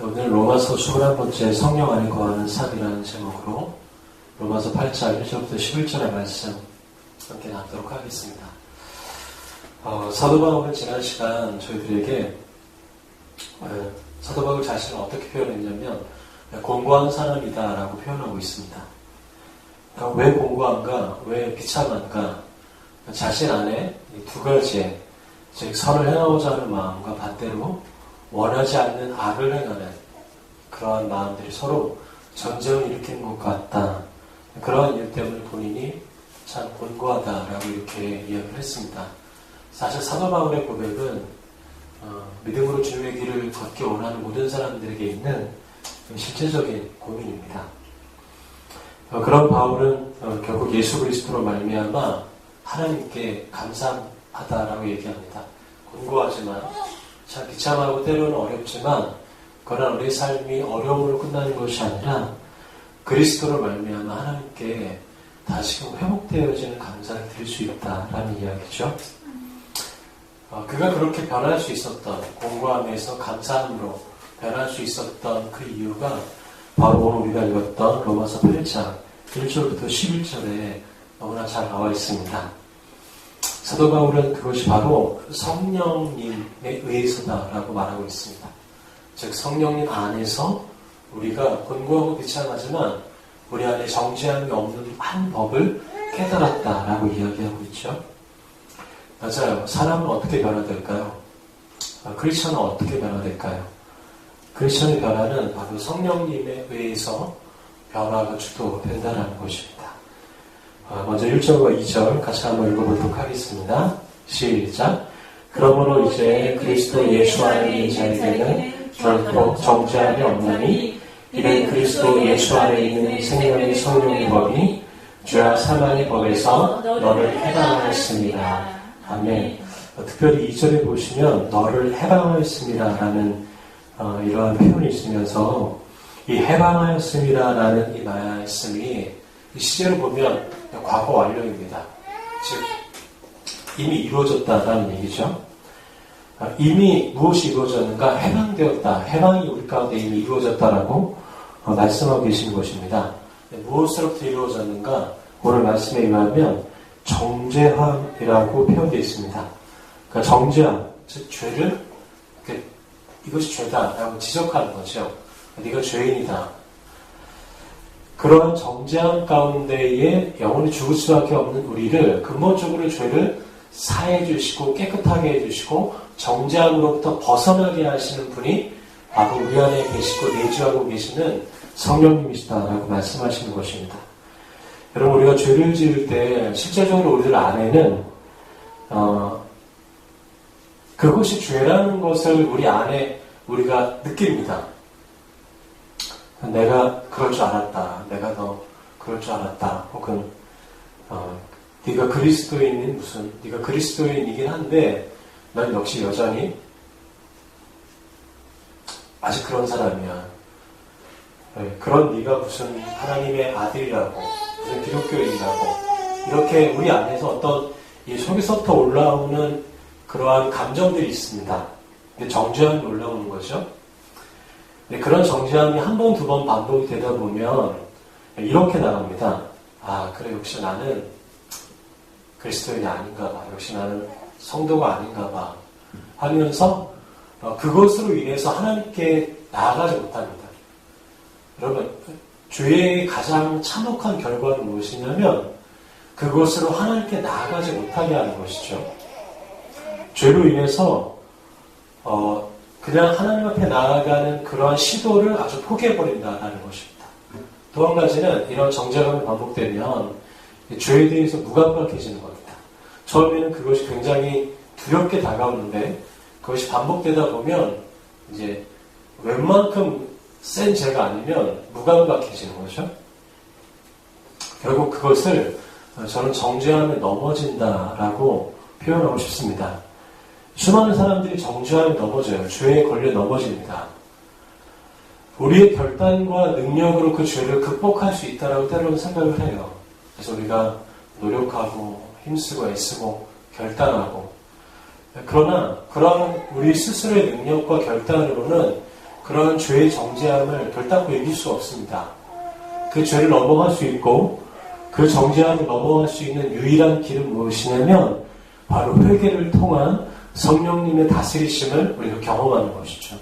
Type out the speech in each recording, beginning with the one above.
오늘 로마서 21번째 성령 안에 거하는 삶이라는 제목으로 로마서 8장 1절부터 11절의 말씀 함께 나누도록 하겠습니다. 사도 바울은 지난 시간 저희들에게 사도 바울 자신을 어떻게 표현했냐면 공고한 사람이다 라고 표현하고 있습니다. 그러니까 왜 공고한가, 왜 비참한가, 자신 안에 두 가지의 즉 선을 행하고자 하는 마음과 반대로 원하지 않는 악을 행하는 그러한 마음들이 서로 전쟁을 일으키는 것 같다. 그러한 이유 때문에 본인이 참 곤고하다라고 이렇게 이야기를 했습니다. 사실 사도 바울의 고백은 믿음으로 주님의 길을 걷기 원하는 모든 사람들에게 있는 실제적인 고민입니다. 그런 바울은 결국 예수 그리스도로 말미암아 하나님께 감사하다라고 얘기합니다. 곤고하지만 참 비참하고 때로는 어렵지만 그러나 우리의 삶이 어려움으로 끝나는 것이 아니라 그리스도로 말미암아 하나님께 다시금 회복되어지는 감사를 드릴 수 있다라는 이야기죠. 그가 그렇게 변할 수 있었던 공고함에서 감사함으로 변할 수 있었던 그 이유가 바로 오늘 우리가 읽었던 로마서 8장 1절부터 11절에 너무나 잘 나와 있습니다. 사도 바울은 그것이 바로 성령님에 의해서다라고 말하고 있습니다. 즉 성령님 안에서 우리가 곤고하고 비참하지만 우리 안에 정죄함이 없는 한 법을 깨달았다라고 이야기하고 있죠. 맞아요. 사람은 어떻게 변화될까요? 크리스천은 어떻게 변화될까요? 크리스천의 변화는 바로 성령님에 의해서 변화가 주도된다는 것입니다. 먼저 1절과 2절 같이 한번 읽어보도록 하겠습니다. 시작. 그러므로 이제 그리스도 예수 안에 있는 자에게는 결코 정죄함이 없나니 이는 그리스도 예수 안에 있는 생명의 성령의 법이 죄와 사망의 법에서 너를 해방하였습니다. 아멘. 특별히 2절에 보시면 너를 해방하였습니다라는 이러한 표현이 있으면서 이 해방하였습니다라는 이 말씀이 시제로 보면 과거 완료입니다. 즉 이미 이루어졌다라는 얘기죠. 이미 무엇이 이루어졌는가? 해방되었다. 해방이 우리 가운데 이미 이루어졌다라고 말씀하고 계신 것입니다. 무엇으로부터 이루어졌는가? 오늘 말씀에 의하면 정죄함이라고 표현되어 있습니다. 그러니까 정죄함, 즉 죄를 이것이 죄다라고 지적하는 거죠. 네가 죄인이다. 그러한 정죄함 가운데에 영원히 죽을 수밖에 없는 우리를 근본적으로 죄를 사해 주시고 깨끗하게 해주시고 정죄함으로부터 벗어나게 하시는 분이 바로 우리 안에 계시고 내주하고 계시는 성령님이시다라고 말씀하시는 것입니다. 여러분 우리가 죄를 지을 때 실제적으로 우리들 안에는 그것이 죄라는 것을 우리 안에 우리가 느낍니다. 내가 그럴 줄 알았다. 내가 너 그럴 줄 알았다. 혹은 네가 그리스도인인 네가 그리스도인이긴 한데 난 역시 여전히 아직 그런 사람이야. 그런 네가 무슨 하나님의 아들이라고 무슨 기독교인이라고 이렇게 우리 안에서 어떤 이 속에서부터 올라오는 그러한 감정들이 있습니다. 근데 정죄함이 올라오는 거죠. 그런 정죄함이 한 번, 두 번 반복이 되다 보면 이렇게 나갑니다. 아, 그래, 역시 나는 그리스도인이 아닌가 봐. 역시 나는 성도가 아닌가 봐. 하면서 그것으로 인해서 하나님께 나아가지 못합니다. 여러분, 죄의 가장 참혹한 결과는 무엇이냐면 그것으로 하나님께 나아가지 못하게 하는 것이죠. 죄로 인해서 그냥 하나님 앞에 나아가는 그러한 시도를 아주 포기해버린다는 것입니다. 또 한 가지는 이런 정죄감이 반복되면 죄에 대해서 무감각해지는 겁니다. 처음에는 그것이 굉장히 두렵게 다가오는데 그것이 반복되다 보면 이제 웬만큼 센 죄가 아니면 무감각해지는 거죠. 결국 그것을 저는 정죄함에 넘어진다라고 표현하고 싶습니다. 수많은 사람들이 정죄함에 넘어져요. 죄에 걸려 넘어집니다. 우리의 결단과 능력으로 그 죄를 극복할 수 있다라고 때로는 생각을 해요. 그래서 우리가 노력하고 힘쓰고 애쓰고 결단하고 그러나 그러한 우리 스스로의 능력과 결단으로는 그런 죄의 정죄함을 결단코 이길 수 없습니다. 그 죄를 넘어갈 수 있고 그 정죄함을 넘어갈 수 있는 유일한 길은 무엇이냐면 바로 회개를 통한 성령님의 다스리심을 우리가 경험하는 것이죠.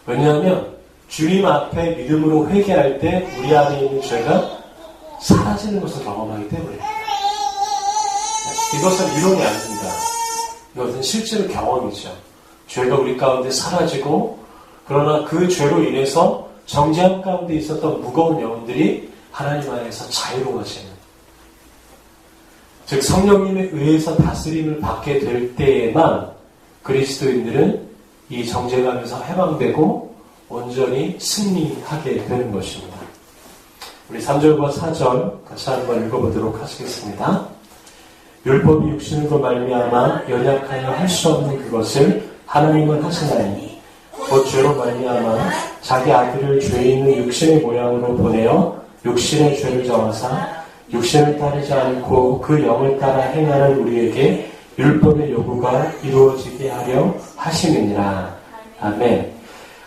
왜냐하면 주님 앞에 믿음으로 회개할 때 우리 안에 있는 죄가 사라지는 것을 경험하기 때문입니다. 이것은 이론이 아닙니다. 이것은 실제로 경험이죠. 죄가 우리 가운데 사라지고 그러나 그 죄로 인해서 정죄함 가운데 있었던 무거운 영혼들이 하나님 안에서 자유로워지는, 즉 성령님에 의해서 다스림을 받게 될 때에만 그리스도인들은 이 정죄감에서 해방되고 온전히 승리하게 되는 것입니다. 우리 3절과 4절 같이 한번 읽어보도록 하시겠습니다. 율법이 육신으로 말미암아 연약하여 할 수 없는 그것을 하나님은 하시나니 곧 죄로 말미암아 자기 아들을 죄 있는 육신의 모양으로 보내어 육신의 죄를 정하사 육신을 따르지 않고 그 영을 따라 행하는 우리에게 율법의 요구가 이루어지게 하려 하심이니라. 아멘.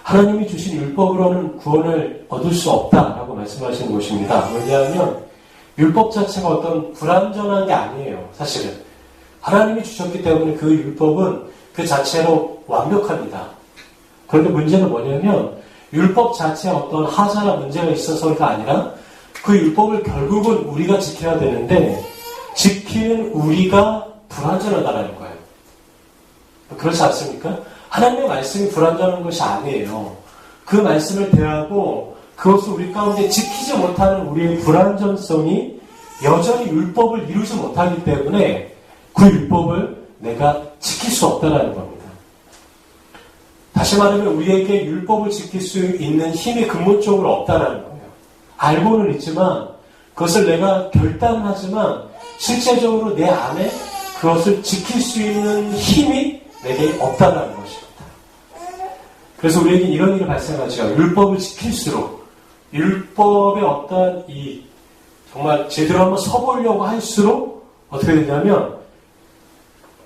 하나님이 주신 율법으로는 구원을 얻을 수 없다라고 말씀하시는 것입니다. 왜냐하면 율법 자체가 어떤 불완전한 게 아니에요. 사실은 하나님이 주셨기 때문에 그 율법은 그 자체로 완벽합니다. 그런데 문제는 뭐냐면 율법 자체에 어떤 하자나 문제가 있어서가 아니라 그 율법을 결국은 우리가 지켜야 되는데 지키는 우리가 불완전하다는 거예요. 그렇지 않습니까? 하나님의 말씀이 불완전한 것이 아니에요. 그 말씀을 대하고 그것을 우리 가운데 지키지 못하는 우리의 불완전성이 여전히 율법을 이루지 못하기 때문에 그 율법을 내가 지킬 수 없다는 겁니다. 다시 말하면 우리에게 율법을 지킬 수 있는 힘이 근본적으로 없다는 거예요. 알고는 있지만 그것을 내가 결단하지만 실제적으로 내 안에 그것을 지킬 수 있는 힘이 내게 없다는 것입니다. 그래서 우리에게 이런 일이 발생하죠. 율법을 지킬수록 율법의 어떤 정말 제대로 한번 서보려고 할수록 어떻게 되냐면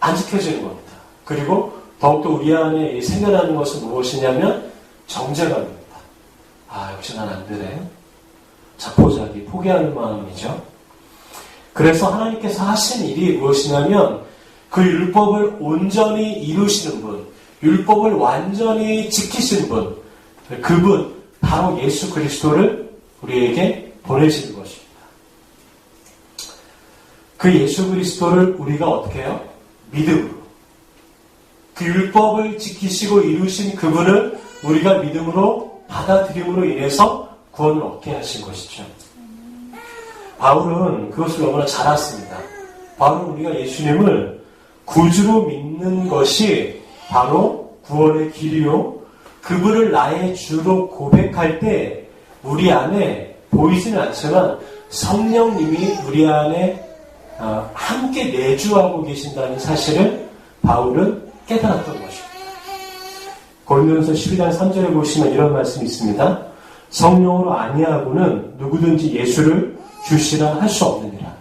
안 지켜지는 겁니다. 그리고 더욱더 우리 안에 생겨나는 것은 무엇이냐면 정죄감입니다. 역시 난 안 되네. 자포자기, 포기하는 마음이죠. 그래서 하나님께서 하신 일이 무엇이냐면 그 율법을 온전히 이루시는 분, 율법을 완전히 지키신 분, 그분 바로 예수 그리스도를 우리에게 보내시는 것입니다. 그 예수 그리스도를 우리가 어떻게 해요? 믿음으로. 그 율법을 지키시고 이루신 그분을 우리가 믿음으로 받아들임으로 인해서 구원을 얻게 하신 것이죠. 바울은 그것을 너무나 잘 알았습니다. 바울은 우리가 예수님을 구주로 믿는 것이 바로 구원의 길이요. 그분을 나의 주로 고백할 때 우리 안에 보이지는 않지만 성령님이 우리 안에 함께 내주하고 계신다는 사실을 바울은 깨달았던 것입니다. 고린도전서 12장 3절에 보시면 이런 말씀이 있습니다. 성령으로 아니하고는 누구든지 예수를 주시라 할 수 없느니라.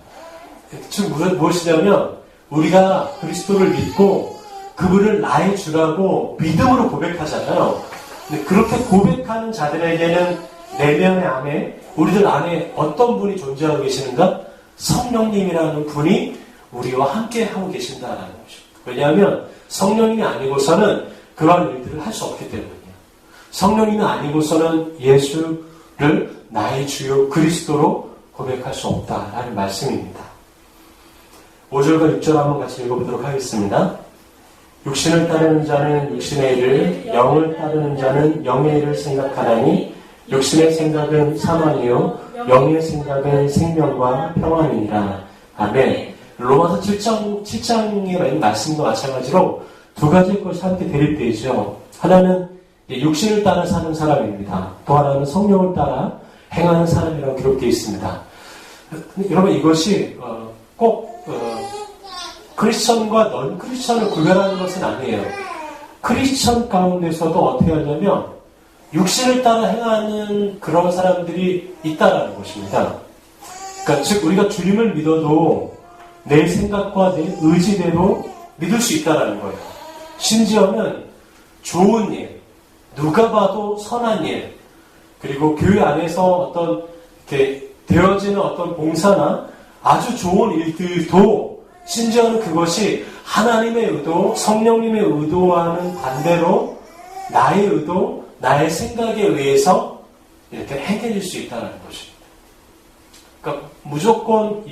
즉 무엇이냐면 우리가 그리스도를 믿고 그분을 나의 주라고 믿음으로 고백하잖아요. 근데 그렇게 고백하는 자들에게는 내면의 안에 우리들 안에 어떤 분이 존재하고 계시는가? 성령님이라는 분이 우리와 함께 하고 계신다라는 것입니다. 왜냐하면 성령님이 아니고서는 그러한 일들을 할 수 없기 때문이에요. 성령님이 아니고서는 예수를 나의 주요 그리스도로 고백할 수 없다라는 말씀입니다. 5절과 6절 한번 같이 읽어보도록 하겠습니다. 육신을 따르는 자는 육신의 일을, 영을 따르는 자는 영의 일을 생각하나니 육신의 생각은 사망이요 영의 생각은 생명과 평안이니라. 아멘. 로마서 7장의 말씀과 마찬가지로 두 가지 것이 함께 대립되죠. 하나는 육신을 따라 사는 사람입니다. 또 하나는 성령을 따라 행하는 사람이라고 기록되어 있습니다. 여러분 이것이 꼭 크리스천과 넌 크리스천을 구별하는 것은 아니에요. 크리스천 가운데서도 어떻게 하냐면 육신을 따라 행하는 그런 사람들이 있다라는 것입니다. 그러니까 즉 우리가 주님을 믿어도 내 생각과 내 의지대로 믿을 수 있다라는 거예요. 심지어는 좋은 일, 누가 봐도 선한 일, 그리고 교회 안에서 어떤 이렇게 되어지는 어떤 봉사나 아주 좋은 일들도 심지어는 그것이 하나님의 의도, 성령님의 의도와는 반대로 나의 의도, 나의 생각에 의해서 이렇게 행해질 수 있다는 것입니다. 그러니까 무조건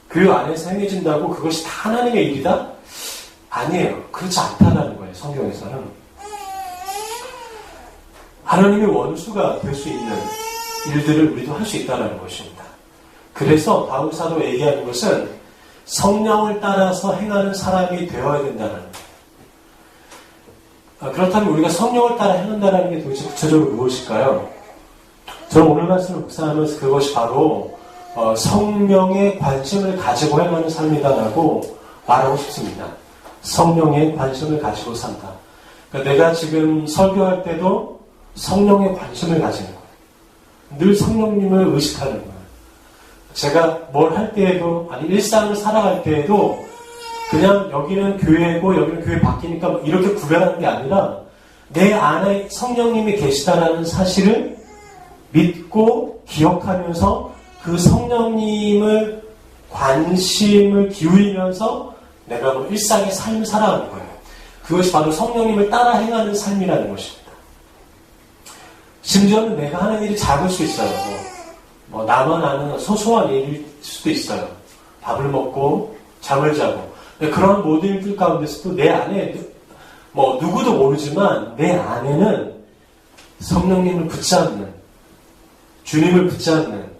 그 안에서 행해진다고 그것이 다 하나님의 일이다? 아니에요. 그렇지 않다는 거예요. 성경에서는. 하나님의 원수가 될 수 있는 일들을 우리도 할 수 있다는 것입니다. 그래서 바울 사도가 얘기하는 것은 성령을 따라서 행하는 사람이 되어야 된다는 거예요. 그렇다면 우리가 성령을 따라 행한다는 게 도대체 구체적으로 무엇일까요? 저는 오늘 말씀을 묵상하면서 그것이 바로 성령의 관심을 가지고 행하는 삶이다라고 말하고 싶습니다. 성령의 관심을 가지고 산다. 그러니까 내가 지금 설교할 때도 성령의 관심을 가지는 거예요. 늘 성령님을 의식하는 거예요. 제가 뭘 할 때에도, 아니 일상을 살아갈 때에도 그냥 여기는 교회고 여기는 교회 바뀌니까 이렇게 구별하는 게 아니라 내 안에 성령님이 계시다라는 사실을 믿고 기억하면서 그 성령님을 관심을 기울이면서 내가 일상의 삶을 살아가는 거예요. 그것이 바로 성령님을 따라 행하는 삶이라는 것입니다. 심지어는 내가 하는 일이 작을 수 있어요. 나만 아는 소소한 일일 수도 있어요. 밥을 먹고 잠을 자고. 그런 모든 일들 가운데서도 내 안에 누구도 모르지만 내 안에는 성령님을 붙잡는, 주님을 붙잡는,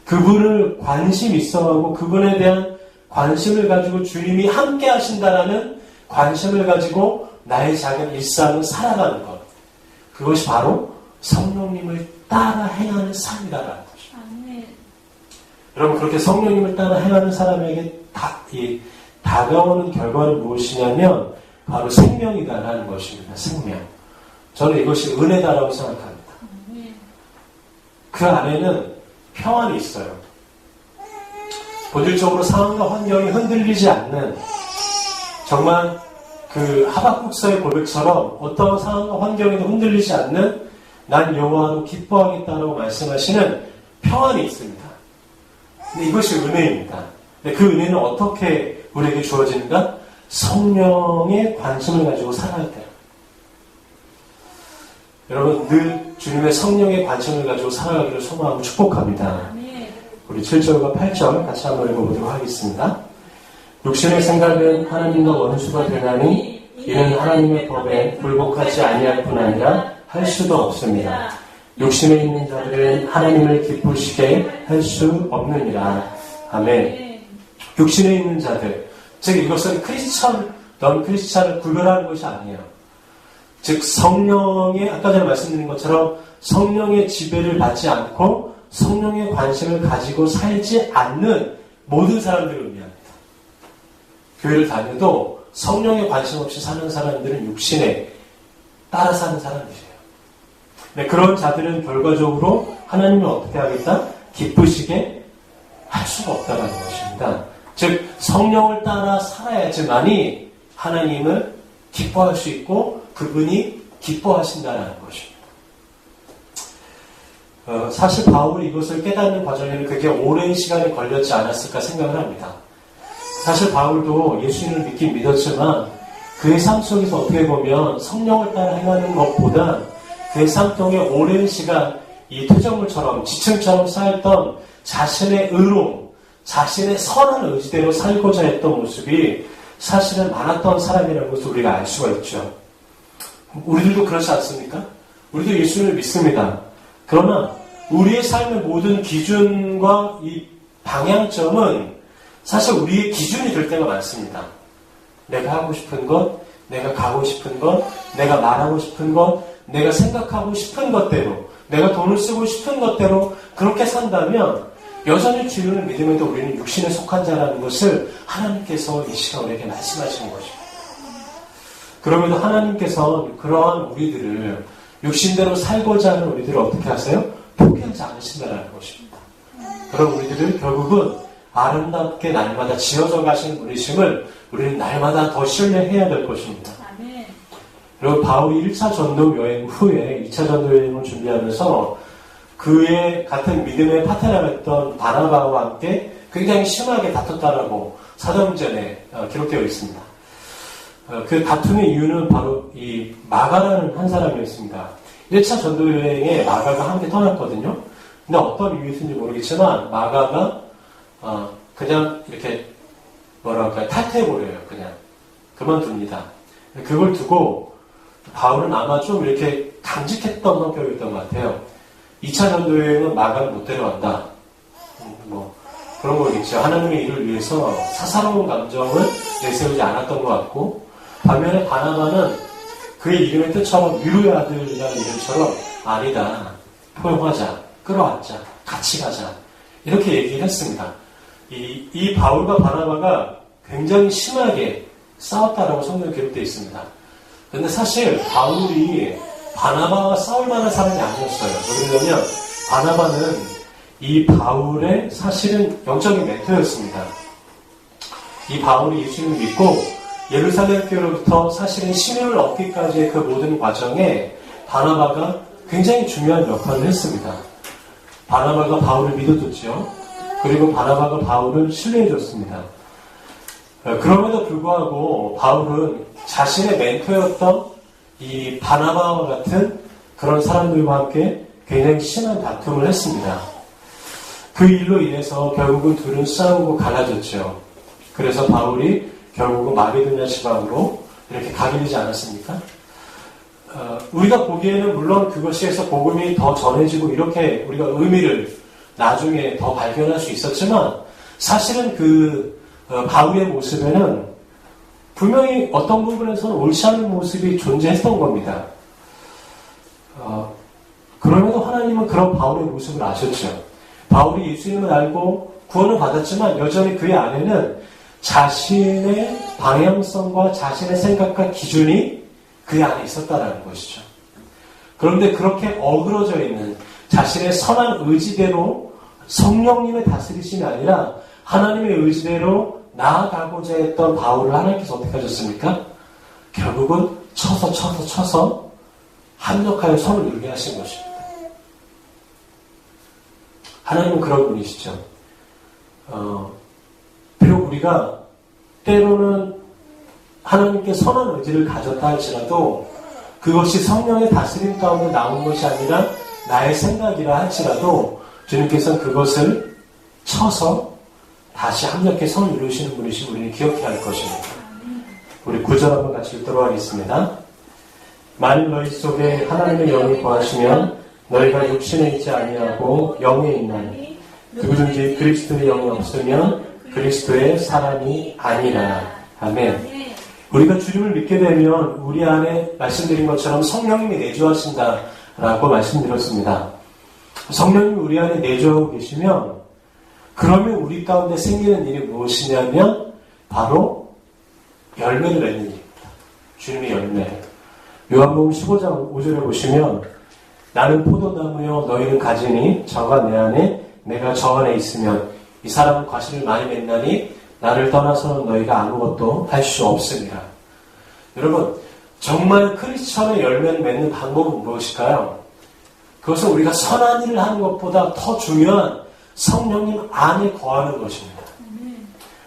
그분을 관심 있어하고 그분에 대한 관심을 가지고 주님이 함께 하신다라는 관심을 가지고 나의 작은 일상을 살아가는 것. 그것이 바로 성령님을 따라 행하는 삶이다라는 것입니다. 여러분, 그렇게 성령님을 따라 행하는 사람에게 다가오는 결과는 무엇이냐면 바로 생명이다라는 것입니다. 생명. 저는 이것이 은혜다라고 생각합니다. 그 안에는 평안이 있어요. 본질적으로 상황과 환경이 흔들리지 않는, 정말 그 하박국서의 고백처럼 어떤 상황과 환경에도 흔들리지 않는 난 여호와로 기뻐하겠다라고 말씀하시는 평안이 있습니다. 근데 이것이 은혜입니다. 근데 그 은혜는 어떻게 우리에게 주어지는가? 성령의 관심을 가지고 살아갈 때. 여러분, 늘 주님의 성령의 관심을 가지고 살아가기를 소망하고 축복합니다. 우리 7절과 8절 같이 한번 읽어보도록 하겠습니다. 육신의 생각은 하나님과 원수가 되나니 이는 하나님의 법에 굴복하지 아니할 뿐 아니라 할 수도 없습니다. 육신에 있는 자들은 하나님을 기쁘시게 할 수 없느니라. 아멘. 육신에 있는 자들, 즉 이것은 크리스천, 넌 크리스천을 구별하는 것이 아니에요. 즉 성령의, 아까 전에 말씀드린 것처럼 성령의 지배를 받지 않고 성령의 관심을 가지고 살지 않는 모든 사람들을 의미합니다. 교회를 다녀도 성령의 관심 없이 사는 사람들은 육신에 따라 사는 사람들이에요. 네, 그런 자들은 결과적으로 하나님을 어떻게 하겠다? 기쁘시게 할 수가 없다는 것입니다. 즉 성령을 따라 살아야지만이 하나님을 기뻐할 수 있고 그분이 기뻐하신다는 것입니다. 사실 바울이 이것을 깨닫는 과정에는 그게 오랜 시간이 걸렸지 않았을까 생각을 합니다. 사실 바울도 예수님을 믿긴 믿었지만 그의 삶 속에서 어떻게 보면 성령을 따라 행하는 것보다 그의 삶 동에 오랜 시간 이 토정물처럼 지층처럼 쌓였던 자신의 의로움, 자신의 선한 의지대로 살고자 했던 모습이 사실은 많았던 사람이라는 것을 우리가 알 수가 있죠. 우리들도 그렇지 않습니까? 우리도 예수님을 믿습니다. 그러나 우리의 삶의 모든 기준과 이 방향점은 사실 우리의 기준이 될 때가 많습니다. 내가 하고 싶은 것, 내가 가고 싶은 것, 내가 말하고 싶은 것, 내가 생각하고 싶은 것대로, 내가 돈을 쓰고 싶은 것대로 그렇게 산다면 여전히 기준을 믿음에도 우리는 육신에 속한 자라는 것을 하나님께서 이 시간 우리에게 말씀하시는 것입니다. 그럼에도 하나님께서 그러한 우리들을 육신대로 살고자 하는 우리들을 어떻게 하세요? 포기하지 않으신다는 것입니다. 그런 우리들을 결국은 아름답게 날마다 지어져 가신 분이심을 우리는 날마다 더 신뢰해야 될 것입니다. 그리고 바울이 1차 전도 여행 후에 2차 전도 여행을 준비하면서 그의 같은 믿음의 파트너였던 바나바와 함께 굉장히 심하게 다퉜다라고 사도행전에 기록되어 있습니다. 그 다툼의 이유는 바로 이 마가라는 한 사람이었습니다. 1차 전도 여행에 마가가 함께 떠났거든요. 근데 어떤 이유였는지 모르겠지만 마가가 그냥 이렇게 뭐랄까요, 탈퇴해버려요. 그냥 그만둡니다. 그걸 두고 바울은 아마 좀 이렇게 강직했던 성격이었던 것 같아요. 2차 전도 여행은 마가를 못 데려간다. 뭐 그런 거겠죠. 하나님의 일을 위해서 사사로운 감정을 내세우지 않았던 것 같고, 반면에 바나바는 그의 이름의 뜻처럼 위로의 아들이라는 이름처럼 아니다, 포용하자, 끌어안자, 같이 가자, 이렇게 얘기를 했습니다. 이 바울과 바나바가 굉장히 심하게 싸웠다라고 성경에 기록되어 있습니다. 그런데 사실 바울이 바나바와 싸울 만한 사람이 아니었어요. 왜냐하면 바나바는 이 바울의 사실은 영적인 멘토였습니다. 이 바울이 예수님을 믿고 예루살렘 교회로부터 사실은 신임을 얻기까지의 그 모든 과정에 바나바가 굉장히 중요한 역할을 했습니다. 바나바가 바울을 믿어줬죠. 그리고 바나바가 바울을 신뢰해줬습니다. 그럼에도 불구하고 바울은 자신의 멘토였던 이 바나바와 같은 그런 사람들과 함께 굉장히 심한 다툼을 했습니다. 그 일로 인해서 결국은 둘은 싸우고 갈라졌죠. 그래서 바울이 결국은 마게도냐 지방으로 이렇게 가게 되지 않았습니까? 우리가 보기에는 물론 그것이 해서 복음이 더 전해지고 이렇게 우리가 의미를 나중에 더 발견할 수 있었지만, 사실은 바울의 모습에는 분명히 어떤 부분에서는 옳지 않은 모습이 존재했던 겁니다. 그럼에도 하나님은 그런 바울의 모습을 아셨죠. 바울이 예수님을 알고 구원을 받았지만 여전히 그의 안에는 자신의 방향성과 자신의 생각과 기준이 그 안에 있었다라는 것이죠. 그런데 그렇게 어그러져 있는 자신의 선한 의지대로 성령님의 다스리심이 아니라 하나님의 의지대로 나아가고자 했던 바울을 하나님께서 어떻게 하셨습니까? 결국은 쳐서 합력하여 선을 이루게 하신 것입니다. 하나님은 그런 분이시죠. 비록 우리가 때로는 하나님께 선한 의지를 가졌다 할지라도 그것이 성령의 다스림 가운데 나온 것이 아니라 나의 생각이라 할지라도 주님께서는 그것을 쳐서 다시 합력해 선을 이루시는 분이신 우리는 기억해야 할 것입니다. 우리 9절 한번 같이 읽도록 하겠습니다. 만일 너희 속에 하나님의 영이 거하시면 너희가 육신에 있지 아니하고 영에 있나니 누구든지 그리스도의 영이 없으면 그리스도의 사람이 아니라. 아멘. 우리가 주님을 믿게 되면 우리 안에 말씀드린 것처럼 성령님이 내주하신다라고 말씀드렸습니다. 성령님이 우리 안에 내주하고 계시면 그러면 우리 가운데 생기는 일이 무엇이냐면 바로 열매를 맺는 일입니다. 주님의 열매. 요한복음 15장 5절에 보시면 나는 포도나무요 너희는 가지니 저가 내 안에 내가 저 안에 있으면 이 사람은 과실을 많이 맺나니 나를 떠나서는 너희가 아무것도 할 수 없습니다. 여러분, 정말 크리스천의 열매를 맺는 방법은 무엇일까요? 그것은 우리가 선한 일을 하는 것보다 더 중요한 성령님 안에 거하는 것입니다.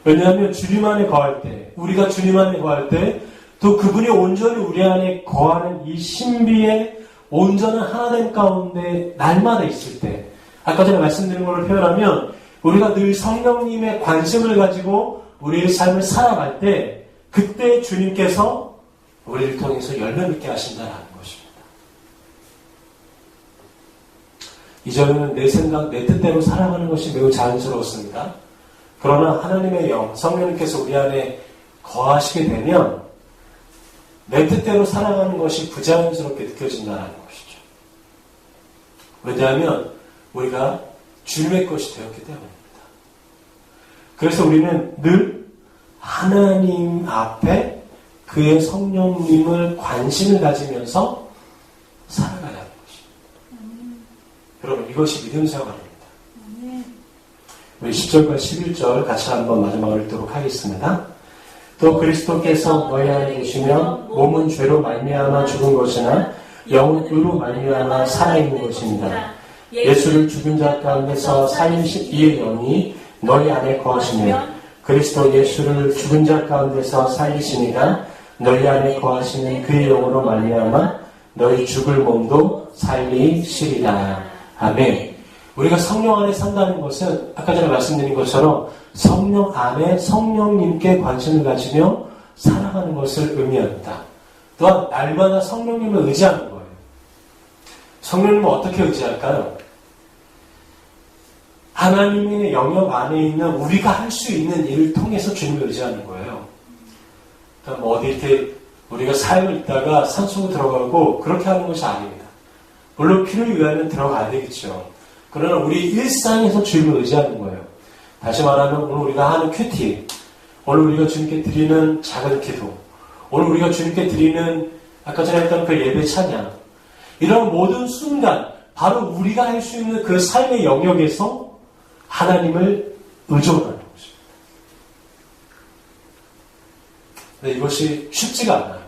왜냐하면 주님 안에 거할 때, 우리가 주님 안에 거할 때, 또 그분이 온전히 우리 안에 거하는 이 신비의 온전한 하나됨 가운데 날마다 있을 때, 아까 전에 말씀드린 것을 표현하면 우리가 늘 성령님의 관심을 가지고 우리의 삶을 살아갈 때 그때 주님께서 우리를 통해서 열매 맺게 하신다는 것입니다. 이전에는 내 생각, 내 뜻대로 살아가는 것이 매우 자연스러웠습니다. 그러나 하나님의 영, 성령님께서 우리 안에 거하시게 되면 내 뜻대로 살아가는 것이 부자연스럽게 느껴진다는 것이죠. 왜냐하면 우리가 주님의 것이 되었기 때문입니다. 그래서 우리는 늘 하나님 앞에 그의 성령님을 관심을 가지면서 살아가야 하는 것입니다. 여러분, 이것이 믿음 생활입니다. 우리 10절과 11절 같이 한번 마지막으로 읽도록 하겠습니다. 또 그리스도께서 너희 안에 계시면 몸은 죄로 말미암아 죽은 것이나 영은 의로 말미암아 살아있는 것입니다. 예수를 죽은 자 가운데서 살리신 이의 영이 너희 안에 거하시면 그리스도 예수를 죽은 자 가운데서 살리시니가 너희 안에 거하시는 그의 영으로 말미암아 너희 죽을 몸도 살리시리라. 아멘. 우리가 성령 안에 산다는 것은 아까 전에 말씀드린 것처럼 성령 안에 성령님께 관심을 가지며 살아가는 것을 의미합니다. 또한 날마다 성령님을 의지하는 거예요. 성령님은 어떻게 의지할까요? 하나님의 영역 안에 있는 우리가 할 수 있는 일을 통해서 주님을 의지하는 거예요. 그러니까 뭐 어디 이렇게 우리가 삶을 있다가 산속으로 들어가고 그렇게 하는 것이 아닙니다. 물론 필요에 의하면 들어가야 되겠죠. 그러나 우리 일상에서 주님을 의지하는 거예요. 다시 말하면 오늘 우리가 하는 큐티, 오늘 우리가 주님께 드리는 작은 기도, 오늘 우리가 주님께 드리는 아까 전에 했던 그 예배 찬양, 이런 모든 순간 바로 우리가 할 수 있는 그 삶의 영역에서 하나님을 의존하는 것입니다. 근데 이것이 쉽지가 않아요.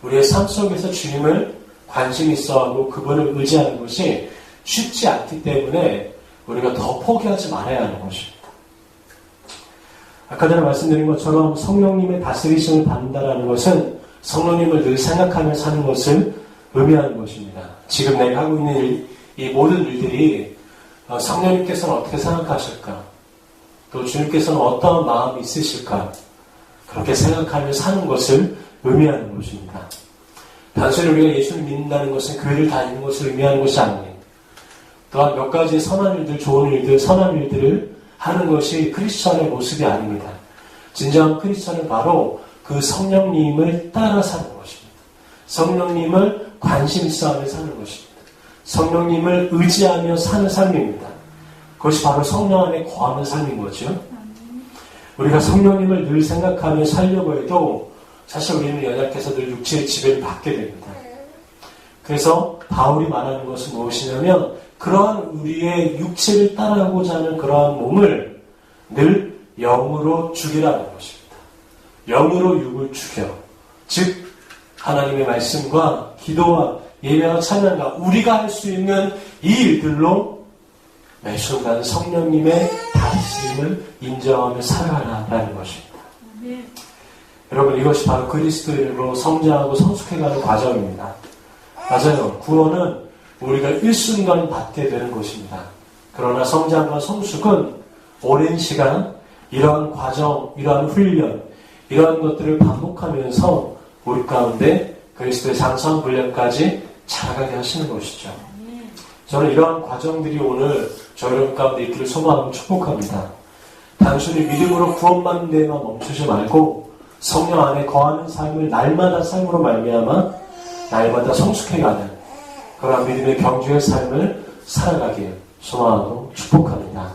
우리의 삶 속에서 주님을 관심 있어하고 그분을 의지하는 것이 쉽지 않기 때문에 우리가 더 포기하지 말아야 하는 것입니다. 아까 전에 말씀드린 것처럼 성령님의 다스리심을 받는다는 것은 성령님을 늘 생각하며 사는 것을 의미하는 것입니다. 지금 내가 하고 있는 이 모든 일들이 성령님께서는 어떻게 생각하실까? 또 주님께서는 어떤 마음이 있으실까? 그렇게 생각하며 사는 것을 의미하는 것입니다. 단순히 우리가 예수를 믿는다는 것은 교회를 다니는 것을 의미하는 것이 아닙니다. 또한 몇 가지 선한 일들, 좋은 일들, 선한 일들을 하는 것이 크리스천의 모습이 아닙니다. 진정한 크리스천은 바로 그 성령님을 따라 사는 것입니다. 성령님을 관심 있어하며 사는 것입니다. 성령님을 의지하며 사는 삶입니다. 그것이 바로 성령 안에 거하는 삶인 거죠. 우리가 성령님을 늘 생각하며 살려고 해도 사실 우리는 연약해서 늘 육체의 지배를 받게 됩니다. 그래서 바울이 말하는 것은 무엇이냐면 그러한 우리의 육체를 따라가고자 하는 그러한 몸을 늘 영으로 죽이라는 것입니다. 영으로 육을 죽여. 즉 하나님의 말씀과 기도와 예배와 찬양과 우리가 할 수 있는 이 일들로 매 순간 성령님의 다스림을 인정하며 살아가라는 것입니다. 네. 여러분 이것이 바로 그리스도인으로 성장하고 성숙해가는 과정입니다. 맞아요. 구원은 우리가 일순간 받게 되는 것입니다. 그러나 성장과 성숙은 오랜 시간 이러한 과정, 이러한 훈련, 이러한 것들을 반복하면서 우리 가운데 그리스도의 장성 분량까지 자라가게 하시는 것이죠. 저는 이러한 과정들이 오늘 저희 여러분 가운데 있기를 소망하고 축복합니다. 단순히 믿음으로 구원받는 데에만 멈추지 말고 성령 안에 거하는 삶을 날마다 삶으로 말미암아 날마다 성숙해가는 그러한 믿음의 경주의 삶을 살아가길 소망하고 축복합니다.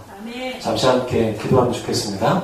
잠시 함께 기도하면 좋겠습니다.